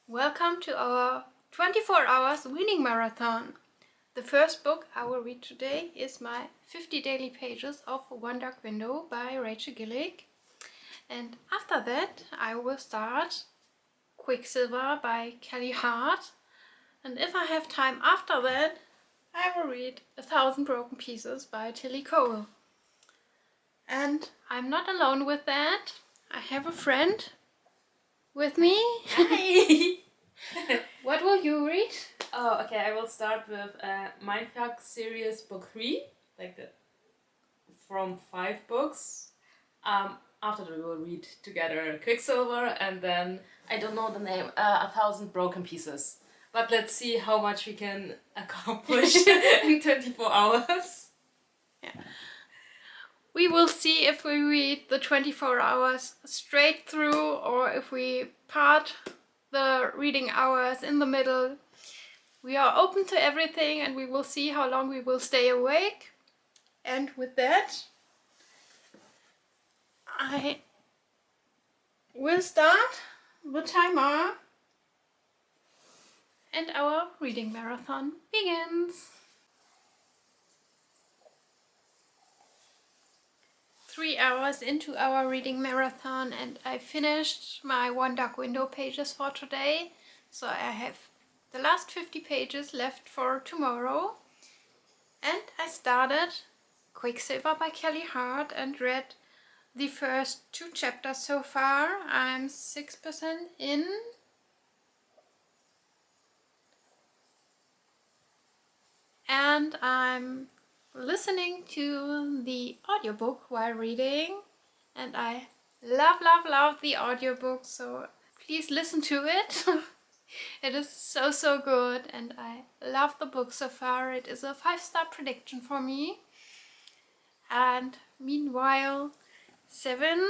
Welcome to our 24 hours reading marathon. The first book I will read today is my 50 Daily Pages of One Dark Window by Rachel Gillick. And after that I will start Quicksilver by Callie Hart. And if I have time after that, I will read 1,000 Broken Pieces by Tilly Cole. And I'm not alone with that. I have a friend with me. Hi! What will you read? Oh, okay, I will start with Mindfuck series book 3, from 5 books. After that we will read together Quicksilver and then, I don't know the name, 1,000 Broken Pieces. But let's see how much we can accomplish in 24 hours. Yeah. We will see if we read the 24 hours straight through or if we part the reading hours in the middle. We are open to everything and we will see how long we will stay awake. And with that, I will start the timer and our reading marathon begins. 3 hours into our reading marathon and I finished my One Dark Window pages for today. So I have the last 50 pages left for tomorrow. And I started Quicksilver by Callie Hart and read the first 2 chapters so far. I'm 6% in. And I'm listening to the audiobook while reading. And I love the audiobook, so please listen to it. It is so good and I love the book so far. It is a 5-star prediction for me. And meanwhile, 7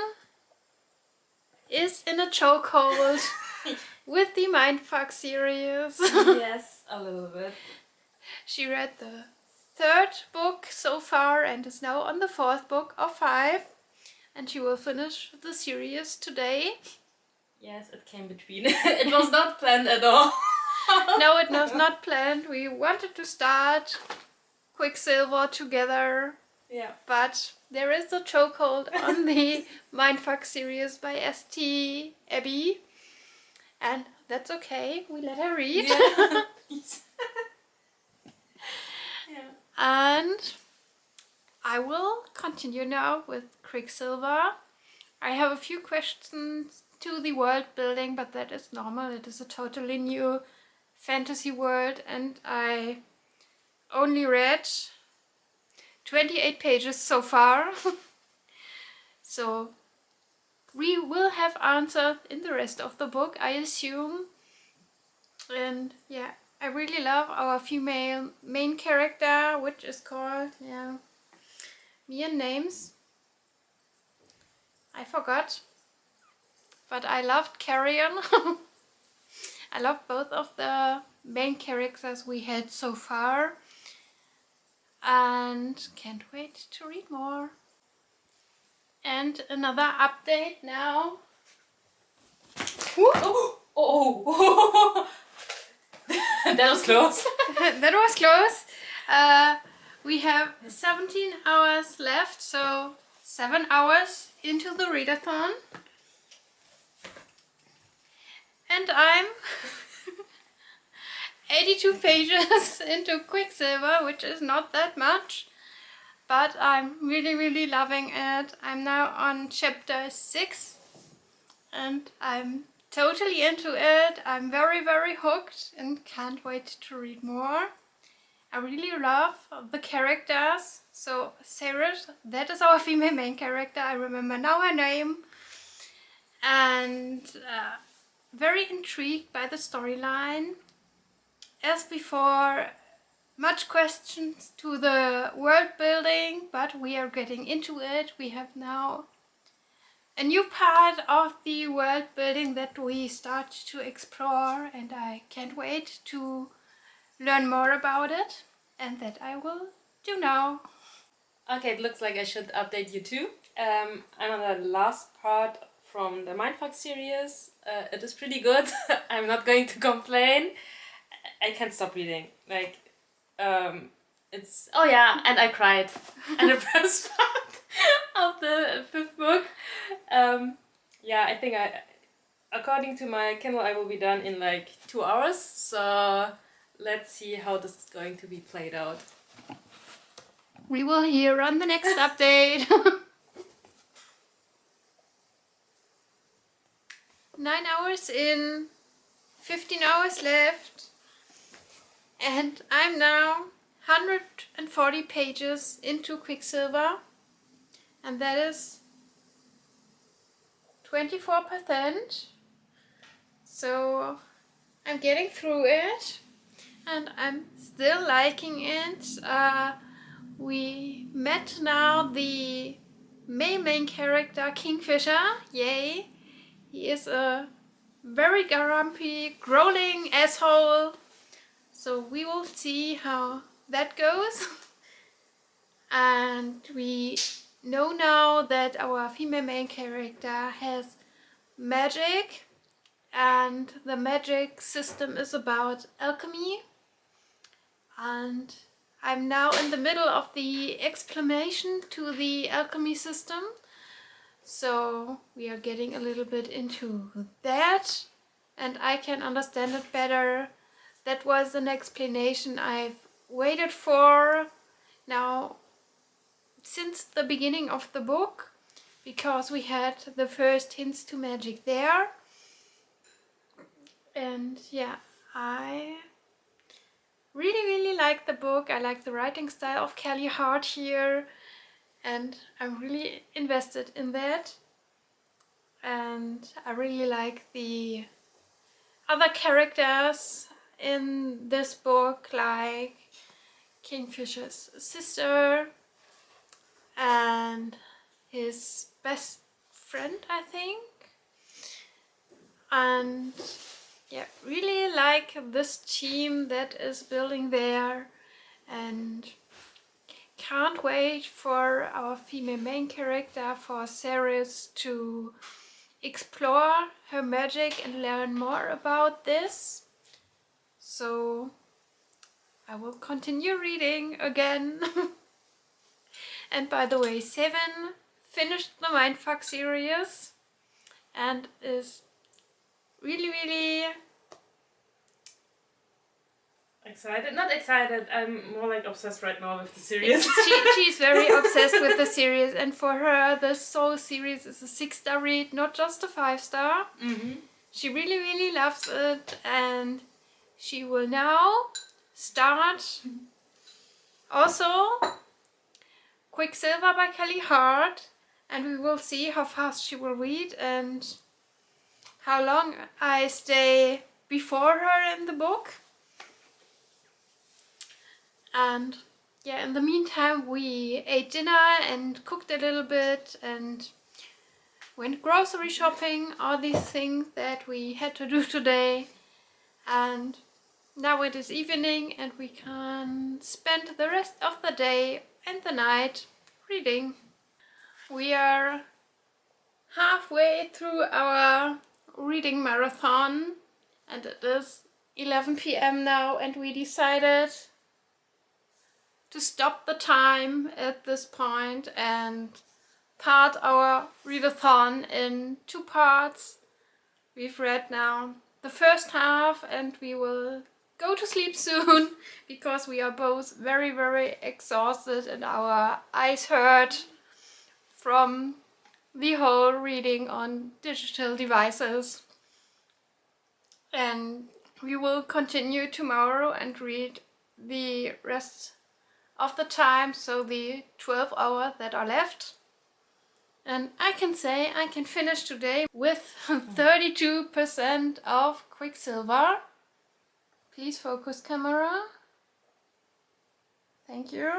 is in a chokehold with the Mindfuck series. Yes, a little bit. She read the 3rd book so far and is now on the 4th book of 5. And she will finish the series today. Yes, it came between. It was not planned at all. No, it was not planned. We wanted to start Quicksilver together. Yeah. But there is a chokehold on the Mindfuck series by St. Abby. And that's okay. We let her read. Yeah. Yeah. And I will continue now with Quicksilver. I have a few questions to the world building, but that is normal. It is a totally new fantasy world and I only read 28 pages so far. So we will have answers in the rest of the book, I assume. And yeah, I really love our female main character, which is called, me and names. I forgot. But I loved Carrion. I love both of the main characters we had so far. And can't wait to read more. And another update now. Oh! That was close. That was close. We have 17 hours left, so 7 hours into the readathon. And I'm 82 pages into Quicksilver, which is not that much. But I'm really loving it. I'm now on chapter 6 and I'm totally into it. I'm very hooked and can't wait to read more. I really love the characters. So Sarah, that is our female main character. I remember now her name. And very intrigued by the storyline. As before, much questions to the world building, but we are getting into it. We have now a new part of the world building that we start to explore and I can't wait to learn more about it, and that I will do now. Okay, it looks like I should update you too. I'm on the last part from the Mindfuck series. It is pretty good. I'm not going to complain. I can't stop reading. Like, it's... Oh yeah, and I cried in the first part of the 5th book. Yeah, I think according to my Kindle, I will be done in like 2 hours. So let's see how this is going to be played out. We will hear on the next update. 9 hours in, 15 hours left, and I'm now 140 pages into Quicksilver, and that is 24%. So I'm getting through it, and I'm still liking it. We met now the main character, Kingfisher. Yay! He is a very grumpy, growling asshole. So we will see how that goes. And we know now that our female main character has magic, and the magic system is about alchemy. And I'm now in the middle of the explanation to the alchemy system. So we are getting a little bit into that, and I can understand it better. That was an explanation I've waited for now since the beginning of the book, because we had the first hints to magic there. And yeah, I really like the book. I like the writing style of Callie Hart here, and I'm really invested in that. And I really like the other characters in this book, like Kingfisher's sister and his best friend, I think. And yeah, really like this team that is building there, and can't wait for our female main character, for Ceres, to explore her magic and learn more about this. So I will continue reading again. And by the way, 7 finished the Mindfuck series and is really Excited? Not excited. I'm more like obsessed right now with the series. she's very obsessed with the series, and for her this whole series is a 6-star read, not just a 5-star. She really loves it, and she will now start also Quicksilver by Callie Hart, and we will see how fast she will read and how long I stay before her in the book. And yeah, in the meantime we ate dinner and cooked a little bit and went grocery shopping, all these things that we had to do today. And now it is evening and we can spend the rest of the day and the night reading. We are halfway through our reading marathon, and it is 11 p.m. now, and we decided to stop the time at this point and part our readathon in 2 parts. We've read now the first half, and we will go to sleep soon because we are both very exhausted and our eyes hurt from the whole reading on digital devices. And we will continue tomorrow and read the rest of the time, so the 12 hours that are left. And I can say I can finish today with 32% of Quicksilver. Please focus, camera. Thank you.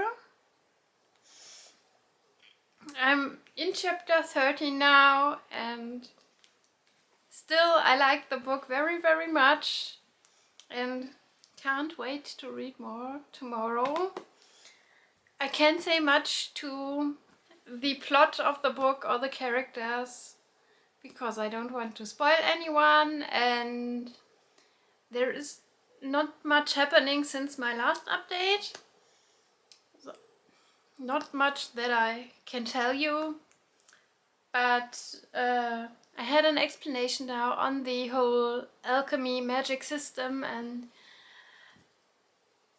I'm in chapter 13 now, and still I like the book very much and can't wait to read more tomorrow. I can't say much to the plot of the book or the characters because I don't want to spoil anyone, and there is not much happening since my last update. So, not much that I can tell you, but I had an explanation now on the whole alchemy magic system, and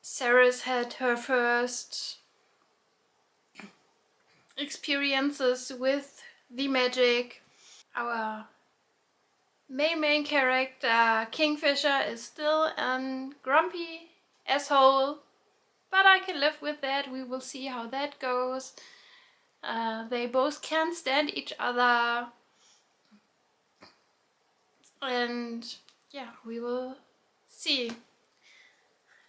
Ceres had her first experiences with the magic. Our main character, Kingfisher, is still a grumpy asshole, but I can live with that. We will see how that goes. They both can't stand each other, and yeah, we will see.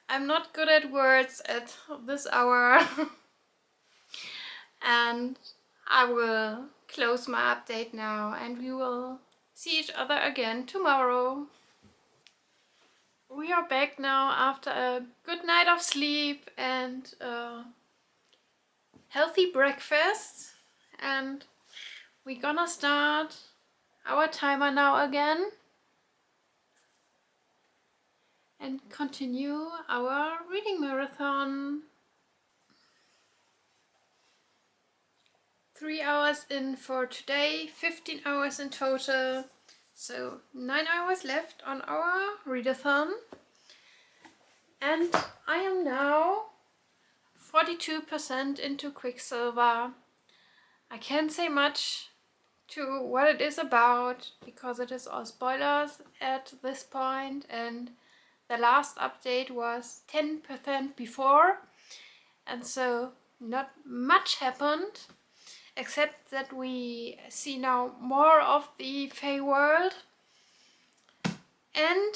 I'm not good at words at this hour. And I will close my update now, and we will see each other again tomorrow. We are back now after a good night of sleep and a healthy breakfast, and we're gonna start our timer now again and continue our reading marathon. 3 hours in for today, 15 hours in total, so 9 hours left on our readathon. And I am now 42% into Quicksilver. I can't say much to what it is about because it is all spoilers at this point, and the last update was 10% before, and so not much happened, except that we see now more of the Fey world, and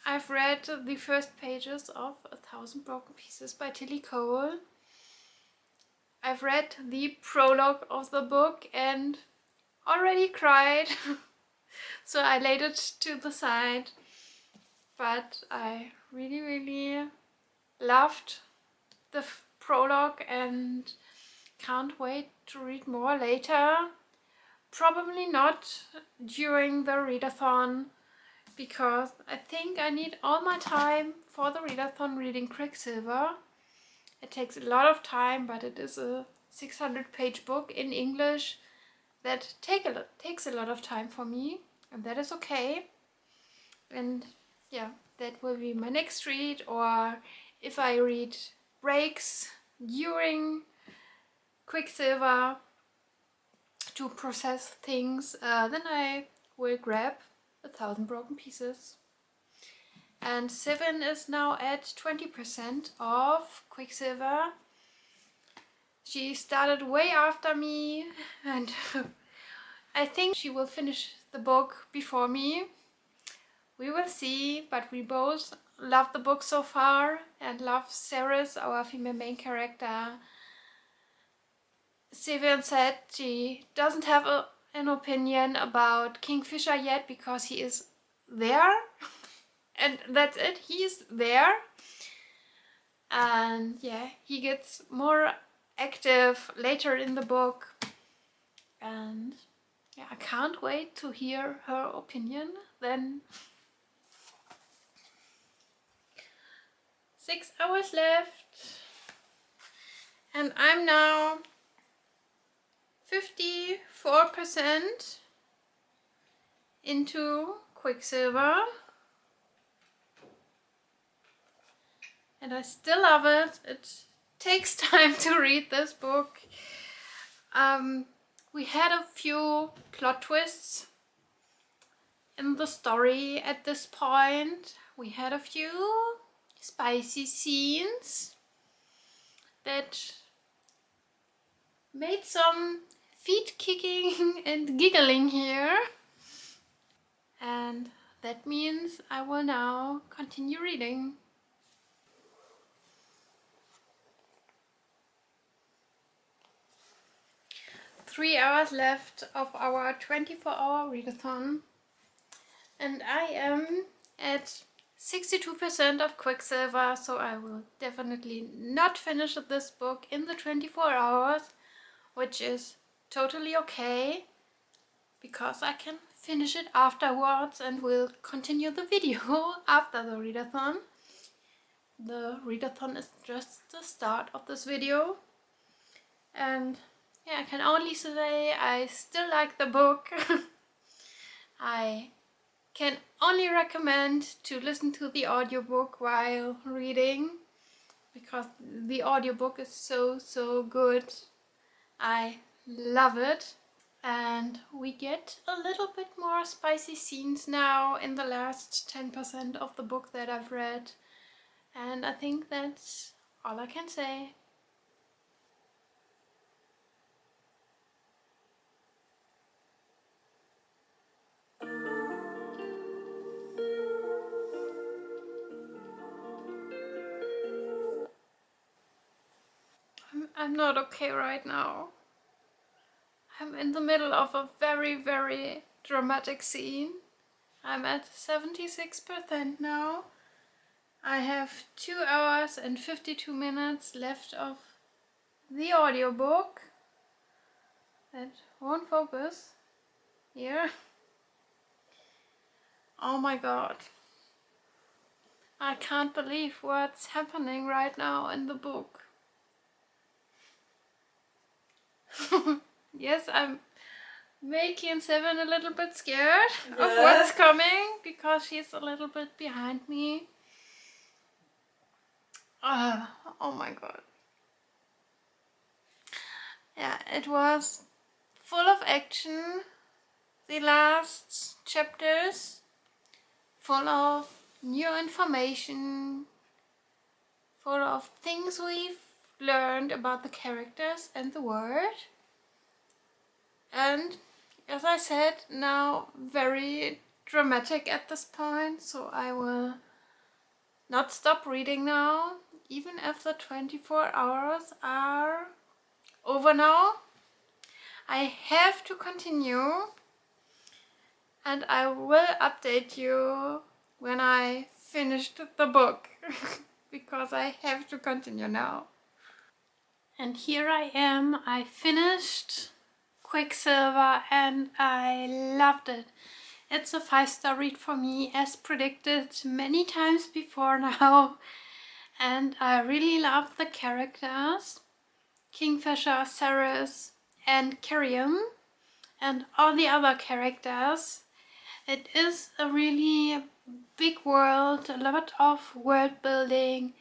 I've read the first pages of 1,000 Broken Pieces by Tilly Cole. I've read the prologue of the book and already cried, so I laid it to the side, but I really loved the prologue and can't wait to read more later. Probably not during the readathon, because I think I need all my time for the readathon reading Quicksilver. It takes a lot of time, but it is a 600-page book in English that takes a lot of time for me, and that is okay. And yeah, that will be my next read, or if I read breaks during Quicksilver to process things, then I will grab 1,000 Broken Pieces. And Sivin is now at 20% of Quicksilver. She started way after me, and I think she will finish the book before me. We will see, but we both love the book so far and love Ceres, our female main character. Sivin said she doesn't have an opinion about Kingfisher yet because he is there. And that's it, he's there. And yeah, he gets more active later in the book. And yeah, I can't wait to hear her opinion then. 6 hours left. And I'm now 54% into Quicksilver. And I still love it. It takes time to read this book. We had a few plot twists in the story at this point. We had a few spicy scenes that made some feet kicking and giggling here. And that means I will now continue reading. 3 hours left of our 24-hour readathon, and I am at 62% of Quicksilver, so I will definitely not finish this book in the 24 hours, which is totally okay. because I can finish it afterwards and will continue the video after the readathon. The readathon is just the start of this video, and yeah, I can only say I still like the book. I can only recommend to listen to the audiobook while reading, because the audiobook is so good. I love it. And we get a little bit more spicy scenes now in the last 10% of the book that I've read. And I think that's all I can say. I'm not okay right now. I'm in the middle of a very dramatic scene. I'm at 76% now. I have 2 hours and 52 minutes left of the audiobook. That won't focus. Here. Oh my god. I can't believe what's happening right now in the book. Yes, I'm making Seven a little bit scared of what's coming, because she's a little bit behind me. Oh my god. Yeah, it was full of action. The last chapters, full of new information, full of things we've learned about the characters and the world. And as I said, now very dramatic at this point, so I will not stop reading now, even if the 24 hours are over now. I have to continue, and I will update you when I finished the book, because I have to continue now. And here I am, I finished Quicksilver and I loved it. It's a 5-star read for me, as predicted many times before now. And I really love the characters. Kingfisher, Ceres and Carrion, and all the other characters. It is a really big world, a lot of world building,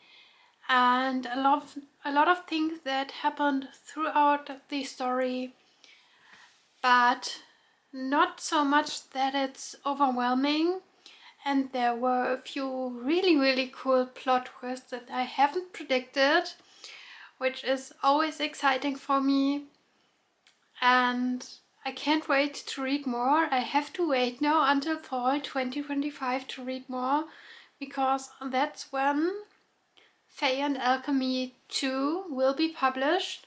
and a lot of things that happened throughout the story, but not so much that it's overwhelming. And there were a few really cool plot twists that I haven't predicted, which is always exciting for me. And I can't wait to read more. I have to wait now until fall 2025 to read more, because that's when Fae and Alchemy 2 will be published.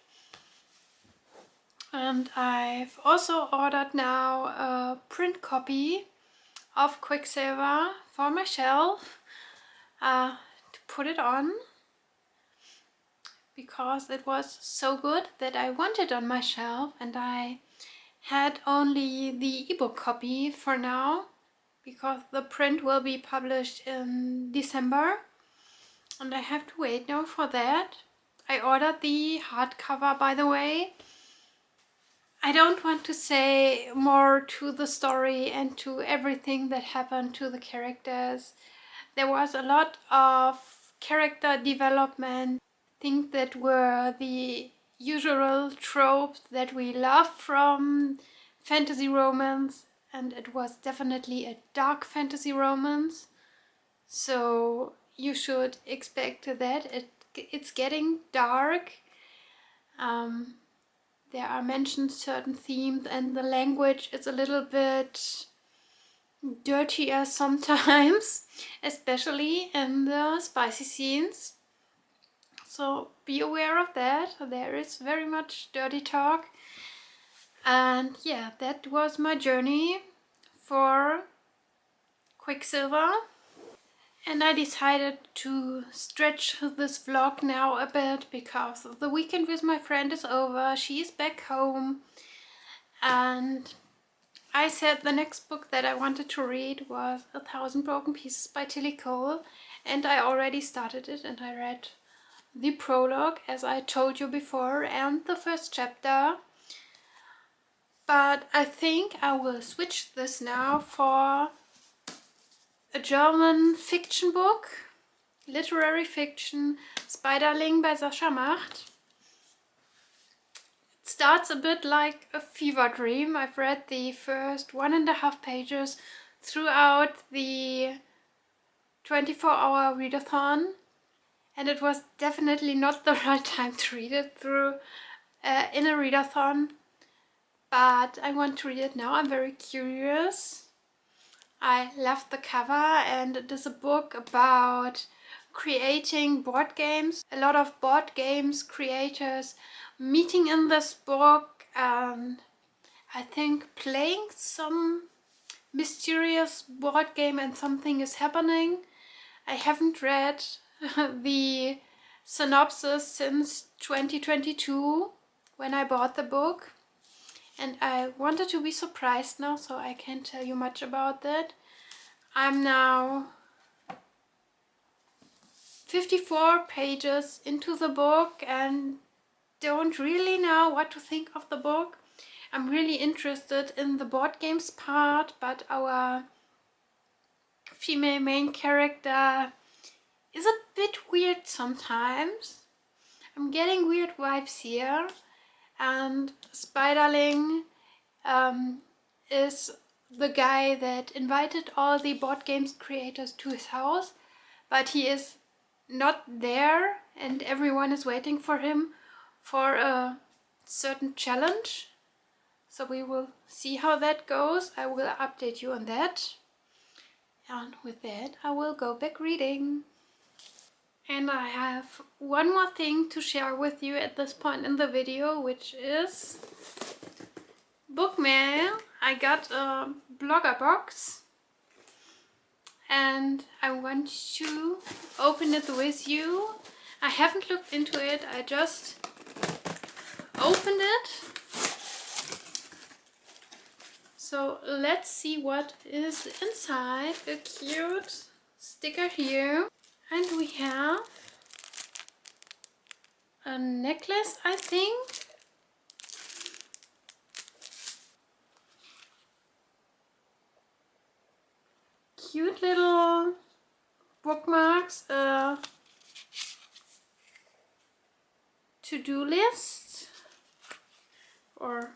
And I've also ordered now a print copy of Quicksilver for my shelf to put it on, because it was so good that I want it on my shelf, and I had only the ebook copy for now, because the print will be published in December and I have to wait now for that. I ordered the hardcover, by the way. I don't want to say more to the story and to everything that happened to the characters. There was a lot of character development, things that were the usual tropes that we love from fantasy romance, and it was definitely a dark fantasy romance. So you should expect that it's getting dark. There are mentioned certain themes, and the language is a little bit dirtier sometimes, especially in the spicy scenes. So be aware of that. There is very much dirty talk. And yeah, that was my journey for Quicksilver. And I decided to stretch this vlog now a bit, because the weekend with my friend is over. She is back home and I said the next book that I wanted to read was 1,000 Broken Pieces by Tilly Cole, and I already started it and I read the prologue, as I told you before, and the first chapter. But I think I will switch this now for a German fiction book, literary fiction, Spiderling by Sascha Macht. It starts a bit like a fever dream. I've read the first 1.5 pages throughout the 24-hour readathon, and it was definitely not the right time to read it through in a readathon, but I want to read it now. I'm very curious. I love the cover, and it is a book about creating board games. A lot of board games creators meeting in this book and I think playing some mysterious board game, and something is happening. I haven't read the synopsis since 2022 when I bought the book, and I wanted to be surprised now, so I can't tell you much about that. I'm now 54 pages into the book and don't really know what to think of the book. I'm really interested in the board games part, but our female main character is a bit weird sometimes. I'm getting weird vibes here, and Spiderling is the guy that invited all the board games creators to his house, but he is not there and everyone is waiting for him for a certain challenge. So we will see how that goes. I will update you on that. And with that, I will go back reading. And I have one more thing to share with you at this point in the video, which is book mail. I got a blogger box and I want to open it with you. I haven't looked into it, I just opened it. So let's see what is inside. A cute sticker here. And we have a necklace, I think. Cute little bookmarks, a to-do list, or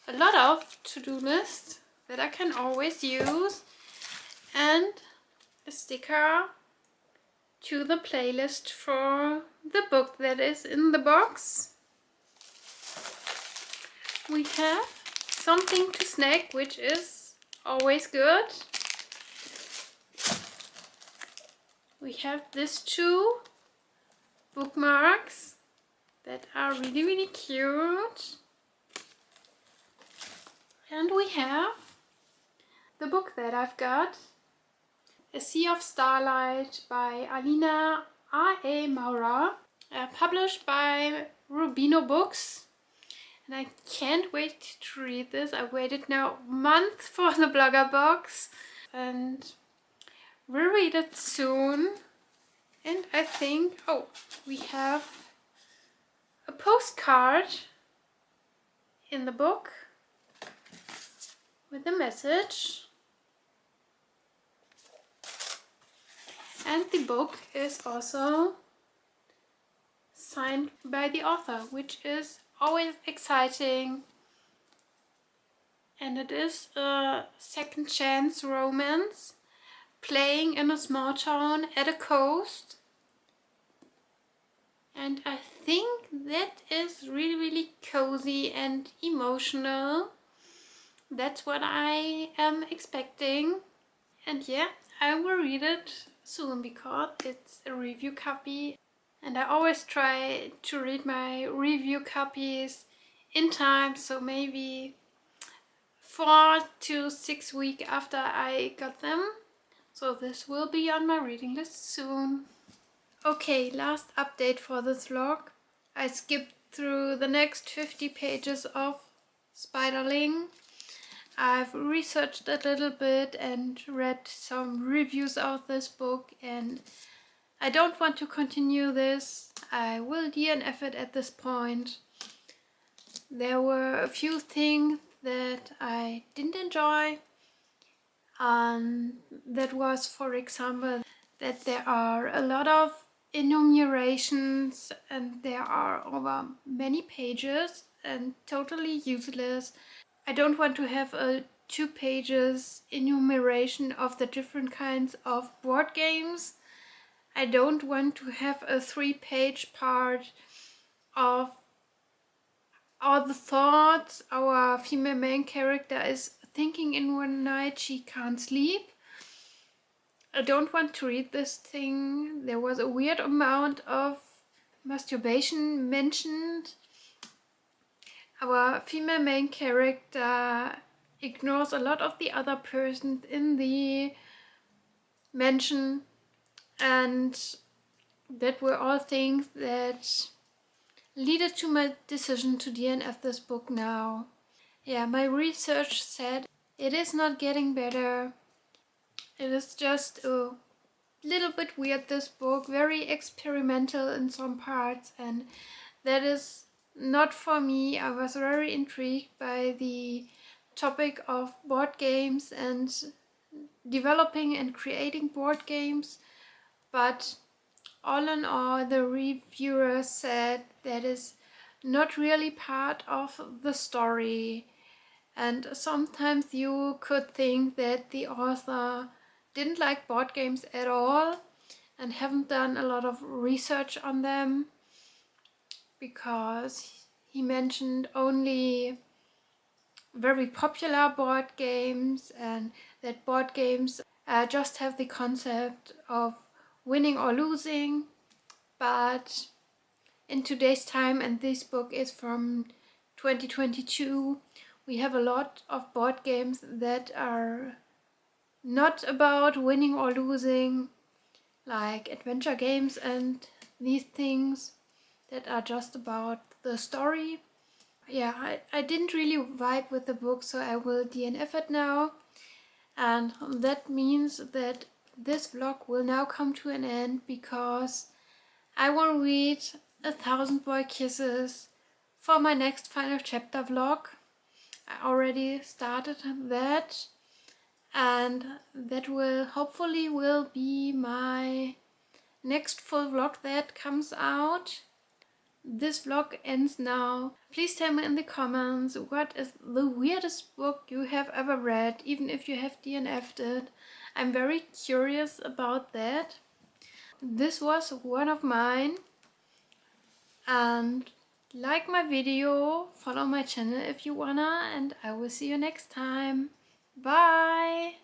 a lot of to-do lists that I can always use, and a sticker to the playlist for the book that is in the box. We have something to snack, which is always good. We have these two bookmarks that are really, really cute. And we have the book that I've got, A Sea of Starlight by Alina R.A. Maurer, published by Rubino Books. And I can't wait to read this. I waited now a month for the blogger box and we'll read it soon. And I think, oh, we have a postcard in the book with a message. And the book is also signed by the author, which is always exciting. And it is a second chance romance playing in a small town at a coast. And I think that is really, really cozy and emotional. That's what I am expecting. And yeah, I will read it soon because it's a review copy. And I always try to read my review copies in time, so maybe 4 to 6 weeks after I got them. So this will be on my reading list soon. Okay, last update for this vlog. I skipped through the next 50 pages of Spiderling. I've researched a little bit and read some reviews of this book, and I don't want to continue this. I will DNF it at this point. There were a few things that I didn't enjoy. That was, for example, that there are a lot of enumerations and there are over many pages and totally useless. I don't want to have a 2 pages enumeration of the different kinds of board games. I don't want to have a 3-page part of all the thoughts our female main character is thinking in one night she can't sleep. I don't want to read this thing. There was a weird amount of masturbation mentioned. Our female main character ignores a lot of the other persons in the mention, and that were all things that led to my decision to DNF this book now. Yeah, my research said it is not getting better. It is just a little bit weird, this book, very experimental in some parts, and that is not for me. I was very intrigued by the topic of board games and developing and creating board games, but all in all, the reviewers said that is not really part of the story. And sometimes you could think that the author didn't like board games at all and haven't done a lot of research on them, because he mentioned only very popular board games and that board games just have the concept of winning or losing. But in today's time, and this book is from 2022, we have a lot of board games that are not about winning or losing, like adventure games and these things that are just about the story. Yeah, I didn't really vibe with the book, so I will DNF it now. And that means that this vlog will now come to an end, because I will read 1,000 Boy Kisses for my next final chapter vlog. I already started that, and that will hopefully will be my next full vlog that comes out. This vlog ends now. Please tell me in the comments what is the weirdest book you have ever read, even if you have DNF'd it. I'm very curious about that. This was one of mine, and like my video, follow my channel if you wanna, and I will see you next time. Bye!